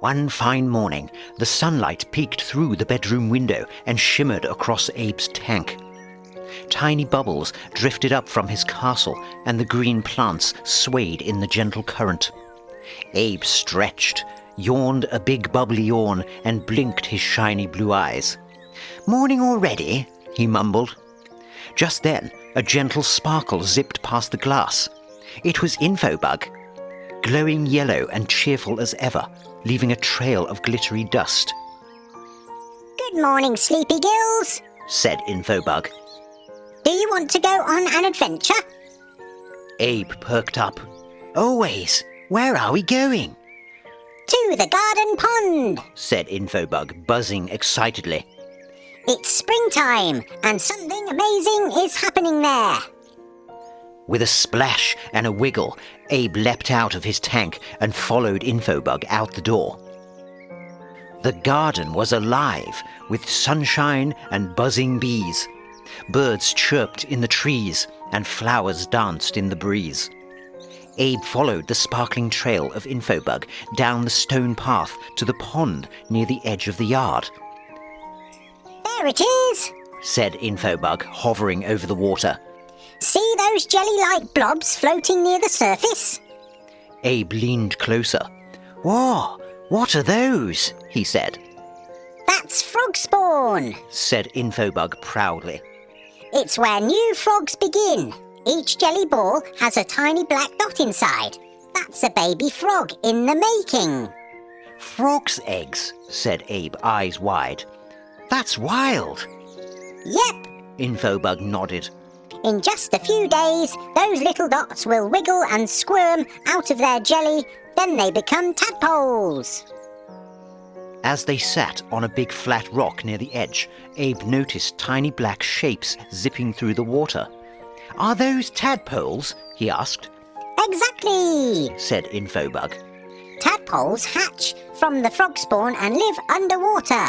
One fine morning, the sunlight peeked through the bedroom window and shimmered across Abe's tank. Tiny bubbles drifted up from his castle, and the green plants swayed in the gentle current. Abe stretched, yawned a big bubbly yawn, and blinked his shiny blue eyes. "Morning already?" he mumbled. Just then, a gentle sparkle zipped past the glass. It was Infobug, glowing yellow and cheerful as ever, leaving a trail of glittery dust. "Good morning, sleepy gills," said Infobug. "Do you want to go on an adventure?" Abe perked up. "Always. Where are we going?" "To the garden pond," said Infobug, buzzing excitedly. "It's springtime, and something amazing is happening there." With a splash and a wiggle, Abe leapt out of his tank and followed Infobug out the door. The garden was alive with sunshine and buzzing bees. Birds chirped in the trees and flowers danced in the breeze. Abe followed the sparkling trail of Infobug down the stone path to the pond near the edge of the yard. "There it is," said Infobug, hovering over the water. "See those jelly-like blobs floating near the surface?" Abe leaned closer. "Whoa, what are those?" he said. "That's Frogspawn," said Infobug proudly. "It's where new frogs begin. Each jelly ball has a tiny black dot inside. That's a baby frog in the making." "Frogs' eggs," said Abe, eyes wide. "That's wild." "Yep," Infobug nodded. "In just a few days, those little dots will wiggle and squirm out of their jelly, then they become tadpoles." As they sat on a big flat rock near the edge, Abe noticed tiny black shapes zipping through the water. "Are those tadpoles?" he asked. "Exactly," said Infobug. "Tadpoles hatch from the frog spawn and live underwater.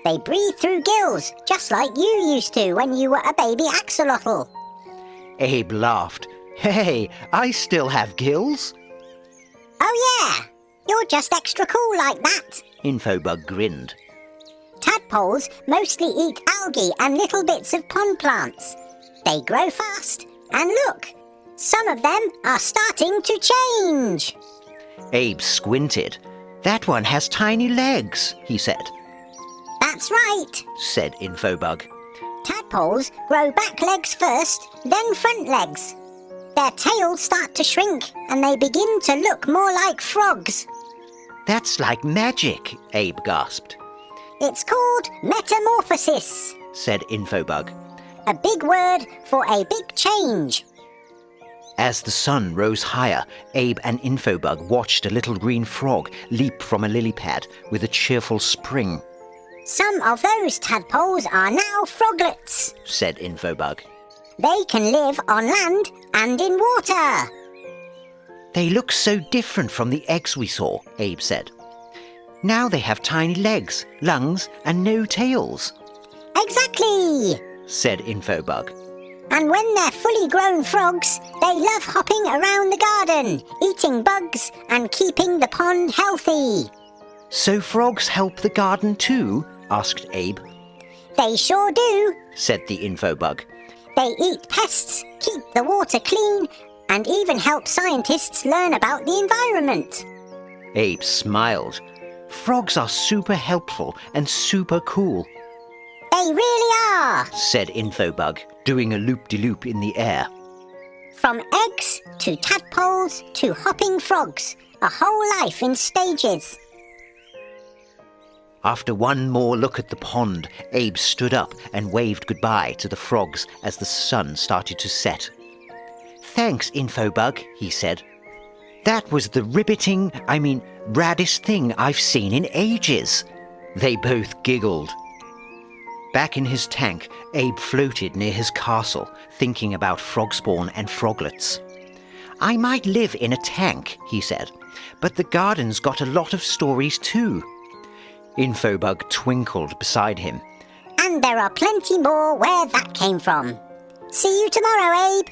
They breathe through gills, just like you used to when you were a baby axolotl." Abe laughed. "Hey, I still have gills." "Oh yeah, you're just extra cool like that." Infobug grinned. "Tadpoles mostly eat algae and little bits of pond plants. They grow fast, and look, some of them are starting to change." Abe squinted. "That one has tiny legs," he said. "That's right," said Infobug. "Tadpoles grow back legs first, then front legs. Their tails start to shrink, and they begin to look more like frogs." "That's like magic," Abe gasped. "It's called metamorphosis," said Infobug. "a big word for a big change." As the sun rose higher, Abe and Infobug watched a little green frog leap from a lily pad with a cheerful spring. "Some of those tadpoles are now froglets," said Infobug. "They can live on land and in water." "They look so different from the eggs we saw," Abe said. "Now they have tiny legs, lungs, and no tails." "Exactly," said Infobug. "And when they're fully grown frogs, they love hopping around the garden, eating bugs and keeping the pond healthy." "So frogs help the garden too?" asked Abe. "They sure do," said the Infobug. "They eat pests, keep the water clean, and even help scientists learn about the environment." Abe smiled. "Frogs are super helpful and super cool," "They really are," said Infobug, doing a loop-de-loop in the air. "From eggs to tadpoles to hopping frogs, a whole life in stages." After one more look at the pond, Abe stood up and waved goodbye to the frogs as the sun started to set. "Thanks, Infobug," he said. "That was the raddest thing I've seen in ages." They both giggled. Back in his tank, Abe floated near his castle, thinking about Frogspawn and froglets. "I might live in a tank," he said, "but the garden's got a lot of stories too." Infobug twinkled beside him. "And there are plenty more where that came from. See you tomorrow, Abe."